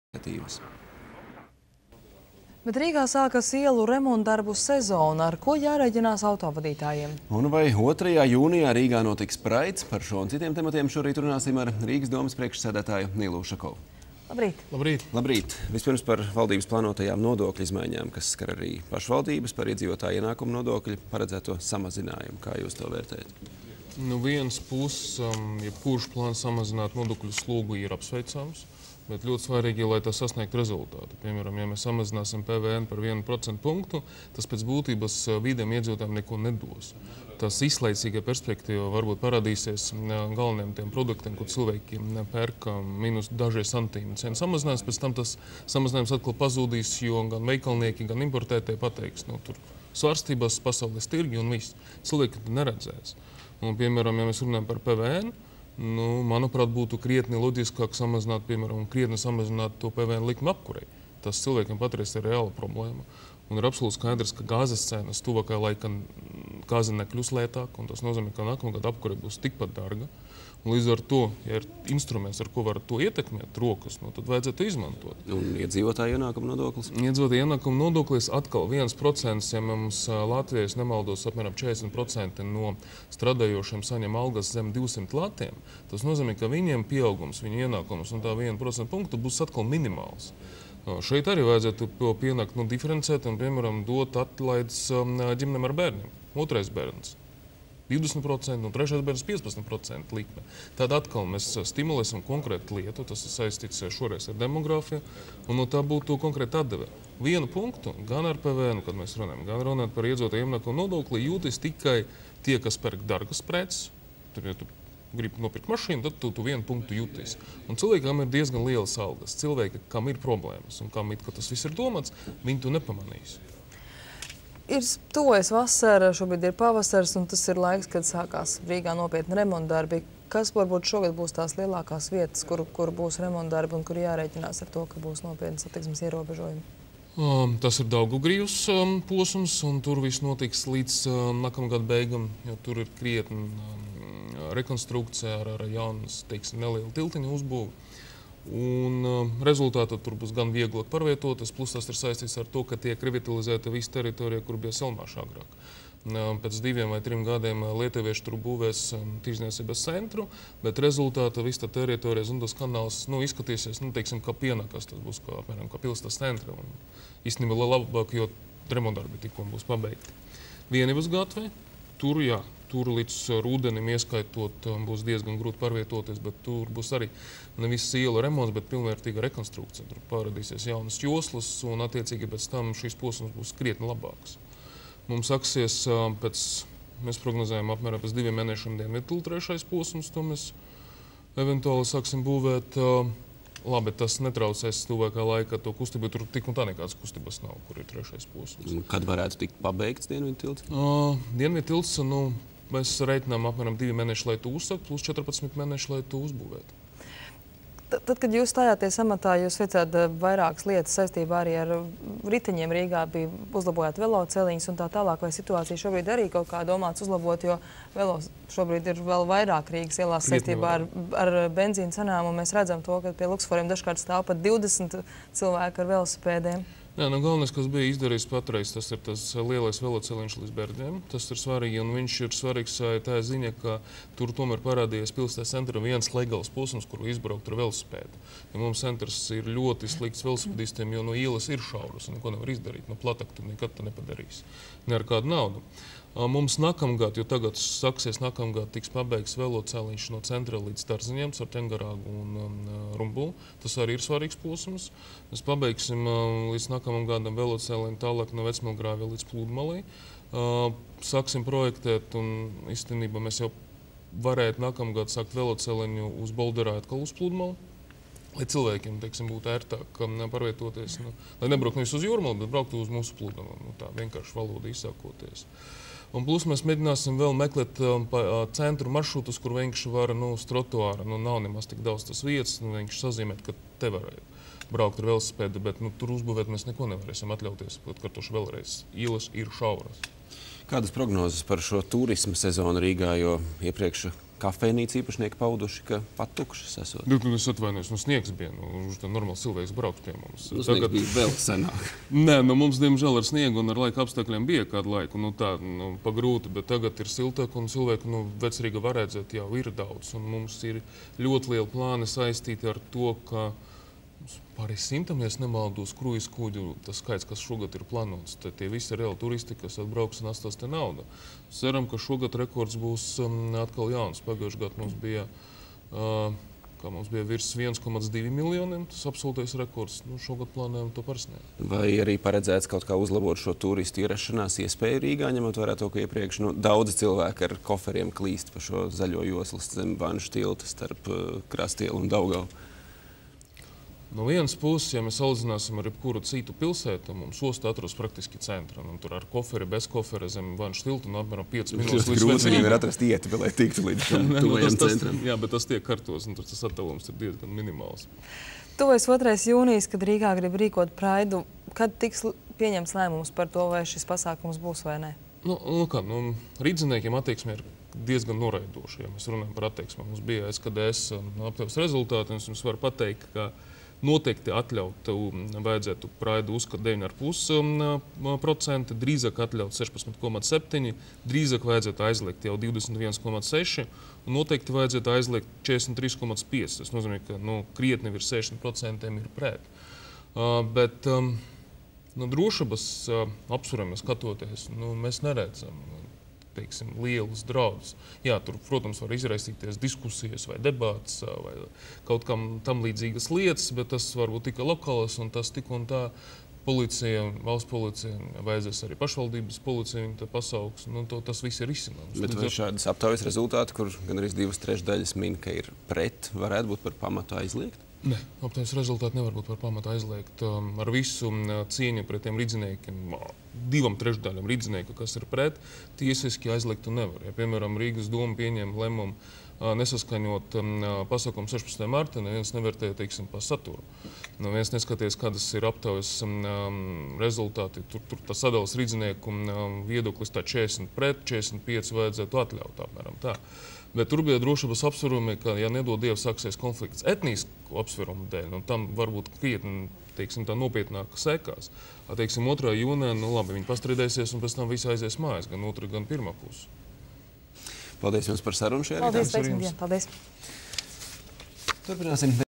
iniciatīvas. Bet Rīgā sākas ielu remontdarbu sezona, ar ko jārēķinās autovadītājiem. Un vai 2. jūnijā Rīgā notiks Praids? Par šo un citiem tematiem šorīt runāsim ar Rīgas domas priekšsēdētāju Nilu Ušakovu. Labrīt! Labrīt! Labrīt! Vispirms par valdības plānotajām nodokļu izmaiņām, kas skar arī pašvaldības, par iedzīvotāju ienākumu nodokļu paredzēto samazinājumu. Kā jūs to vērtējat? No vienas puses, jebkurš plāns samazināt nodokļu slogu ir apsveicams, bet ļoti svarīgi, lai tas sasniegtu rezultātu. Piemēram, ja mēs samazināsim PVN par 1% punktu, tas pēc būtības vidējiem iedzīvotājiem neko nedos. Tas izlaicīga perspektīva varbūt parādīsies galvenajiem tiem produktiem, ko cilvēki pērk minus dažie santīmi. Cena samazinās, pēc tam tas samazinājums atkal pazudīs, jo gan veikalnieki, gan importētāji pateiks, tur svārstības, pasaules tirgi un viss. Cilvēki to neredzēs. Un, piemēram, ja mēs runājam par PVN, manuprāt, būtu krietni loģiskāk samazināt, piemēram, samazināt to PVN likmi apkurei. Tas cilvēkiem patreiz ir reāla problēma. Un ir absolūti skaidrs, ka gāzes cenas tuvākajā laikā gāze nekļūs lētāk, un tas nozīmē, ka nākamā gada apkure būs tikpat dārga. Un līdz ar to, ja ir instruments, ar ko var to ietekmēt rokas, tad vajadzētu izmantot. Un iedzīvotāju ienākumu nodoklis? Iedzīvotāju ienākumu nodoklis atkal 1%, ja mums Latvijas nemaldos apmēram 40% no strādājošiem saņem algas zem 200 latiem, tas nozīmē, ka viņiem pieaugums, viņu ienākums un tā 1% punktu būs atkal minimāls. Šeit arī vajadzētu pienākt diferencēt un, piemēram, dot atlaides ģimenēm ar bērniem. Otrais bērns 20% un trešais bērns 15% likme. Tad atkal mēs stimulēsim konkrētu lietu, tas ir saistīts šoreiz ar demogrāfiju, un no tā būtu konkrēti atdeve. Vienu punktu, gan ar PVN, kad mēs runājam, gan runāt par iedzīvotāju ienākumu nodokli, jūtas tikai tie, kas pērk dārgas preces. Ja tu gribi nopirkt mašīnu, tad tu vienu punktu jūties. Un cilvēkam ir diezgan lielas algas. Cilvēki, kam ir problēmas un kam tas viss ir domāts, viņi to nepamanīs. Ir tuvojas vasara, šobrīd ir pavasars, un tas ir laiks, kad sākās Rīgā nopietni remontdarbi. Kas varbūt šogad būs tās lielākās vietas, kur būs remontdarbi un kur jārēķinās ar to, ka būs nopietni satiksmes ierobežojumi? Tas ir Daugavgrīvas posms, un tur viss notiks līdz nākamā gada beigām, jo tur ir krietni rekonstrukcija ar jaunas, nelielu tiltiņu uzbūvi. Un rezultātā tur būs gan vieglāk pārvietoties, plus tas ir saistīts ar to, ka tiek revitalizēta visa teritorija, kur bija Selmāša agrāk. Pēc 2 vai 3 gadiem lietuvieši tur būvēs tirdzniecības centru, bet rezultātā visa tā teritorija un tas kanāls izskatīsies, kā pienākas, tas būs apmēram kā pilsētas centra. Īstenībā labāk, jo remontdarbi tikko būs pabeigti. Vienības gatve, tur līdz rudenim ieskaitot būs diezgan grūti pārvietoties, bet tur būs arī nevis ielu remonts, bet pilnvērtīga rekonstrukcija. Tur parādīsies jaunas joslas un attiecīgi pēc tam šīs posms būs krietni labāks. Mums sāksies mēs prognozējam apmēram pēc 2 mēnešiem Dienvidtilta 3. posms, to mēs eventuāli sāksim būvēt. Labi, tas netraucēs tuvākā laikā to kustību, tur tik un tā nekādas kustības nav, kur ir 3. posms. Kad varētu tikt pabeigts Dienvidtilts? Dienvidtilts, mēs reiķinām apmēram 2 mēneši, lai to uzsākt, plus 14 mēneši, lai to uzbūvētu. Tad, kad jūs stājāties amatā, jūs veicāt vairākas lietas saistībā arī ar riteņiem Rīgā, bija uzlabojāt veloceliņus un tā tālāk, vai situācija šobrīd arī kaut kā domāts uzlabot, jo velo šobrīd ir vēl vairāk Rīgas ielās saistībā ar benzīna cenām, un mēs redzam to, ka pie Luksforiem dažkārt stāv pat 20 cilvēki ar velosipēdiem. Galvenais, kas bija izdarījis patreiz, tas ir tas lielais veloceliņš līdz Bērģiem. Tas ir svarīgi, un viņš ir svarīgs tā ziņa, ka tur tomēr parādījies pilsētas centra viens legāls posms, kur izbraukt ar velosipēdu. Ja mums centrs ir ļoti slikts velosipēdistiem, jo no ielas ir šauras, un neko nevar izdarīt. No platak tu nekad nepadarīs. Ne ar kādu naudu. Mums nākamgad, jo tagad sāksies nākamgad, tiks pabeigts veloceliņš no centra līdz Tarziņiem, ar Tengarāgu un Rumbulu. Tas arī ir svarīgs posms. Mēs pabeigsim līdz nākamam gadam veloceliņu tālāk no Vecmilgrāvja līdz Plūdmalei. Sāksim projektēt, un īstenībā mēs jau varētu nākamgad sākt veloceliņu uz Bolderā atkal uz Plūdmali, lai cilvēkiem, būtu ērtāk pārvietoties. Lai nebrauktu nevis uz Jūrmalu, bet brauktu uz mūsu Plūdmalu. Tā vienkārši valoda izsākoties. Un plus mēs mēģināsim vēl meklēt centru maršrutus, kur vienkārši var uz trotuāra. Nav nemaz tik daudz tas vietas, vienkārši sazīmēt, ka te var braukt ar velosipēdu, bet tur uzbūvēt mēs neko nevarēsim atļauties, atkārtoši vēlreiz. Ielas ir šauras. Kādas prognozes par šo turisma sezonu Rīgā, jo iepriekš kafejnīcu īpašnieki pauduši, ka pat tukšas esot. Es atvainojos, sniegs bija. Normāls cilvēks brauks pie mums. Tagad bija vēl senāk. Nē, mums, diemžēl, ar sniegu un ar laika apstākļiem bija kādu laiku. Pa grūti, bet tagad ir siltāk un cilvēku Vecrīga var redzēt jau ir daudz. Un mums ir ļoti liela plāna saistīti ar to, ka pāri 100, ja nemaldos, kruīz kuģu, tas skaits, kas šogad ir plānots. Tie visi reāli turisti, kas atbrauks un atstās te naudu. Ceram, ka šogad rekords būs atkal jauns. Pagājušajā gadā mums bija virs 1,2 miljoniem, tas absolūtais rekords. Šogad plānojam to pārsniegt. Vai arī paredzēts kaut kā uzlabot šo turistu ierašanās iespēju Rīgā, ņemot vērā to, ka iepriekš daudzi cilvēki ar koferiem klīst pa šo zaļo joslas zem Vanšu tilta starp Krastielu un Daugavu? No vienas puses, ja mēs salīdzināsim ar jebkuru citu pilsētu, mums osta atrodas praktiski centrā. Tur ar koferi, bez kofera zem Vanšu tilta, apmēram 5 minūtes līdz grūti viņiem ir atrast ieti, lai tiktu līdz tuvajam centram. Jā, bet tas tiek kartos, un tur tas attālums ir diezgan minimāls. Tuvojas 2. jūnijas, kad Rīgā grib rīkot praidu. Kad tiks pieņemts lēmums par to, vai šis pasākums būs vai ne? Rīdziniekiem attieksme ir diezgan noraidoša, ja mēs runājam par attieksmi. Mums bija SKDS aptaujas rezultāti, un es jums varu pateikt, ka noteikti atļaut vajadzētu praidu uzskat 9,5%, drīzāk atļaut 16,7%, drīzāk vajadzētu aizliegt jau 21,6%, un noteikti vajadzētu aizliegt 43,5%. Tas nozīmē, ka krietni virs 60% ir pret. Bet drošības apsvērumā skatoties, mēs neredzam lielus draudus. Jā, tur, protams, var izraisīties diskusijas vai debātas vai kaut kam tam līdzīgas lietas, bet tas var būt tikai lokāls un tas tik un tā policija, valsts policija, vajadzēs arī pašvaldības policija pasauks. Tas viss ir izcināms. Bet vai šādas aptaujas rezultāti, kur gan arī 2/3 min, ka ir pret, varētu būt par pamatu aizliegt? Nē, aptaujas rezultāti nevar būt par pamatu aizliegt. Ar visu cieņu pret tiem rīdziniekiem, 2/3 rīdzinieku, kas ir pret, tiesiski aizliegt nevar. Ja, piemēram, Rīgas doma pieņēma lēmumu nesaskaņot pasākumu 16. marta, neviens nevērtēja, pa saturu. Neviens neskaties, kādas ir aptaujas rezultāti. Tur tas sadalas rīdzinieku viedoklis tā 40 pret, 45 vajadzētu atļaut, apmēram tā. Bet tur bija drošības apsvērumi, ka, ja nedod Dievs, sāksies konflikts etnisku apsvērumu dēļ, tam varbūt krietni, tā nopietnāk sekās. 2. jūnijā, labi, viņi pastrīdēsies un pēc tam visi aizies mājās, gan otra, gan pirmā puse. Paldies jums par sarunu šajā rītā. Paldies, teiksim, paldies. Turpināsim.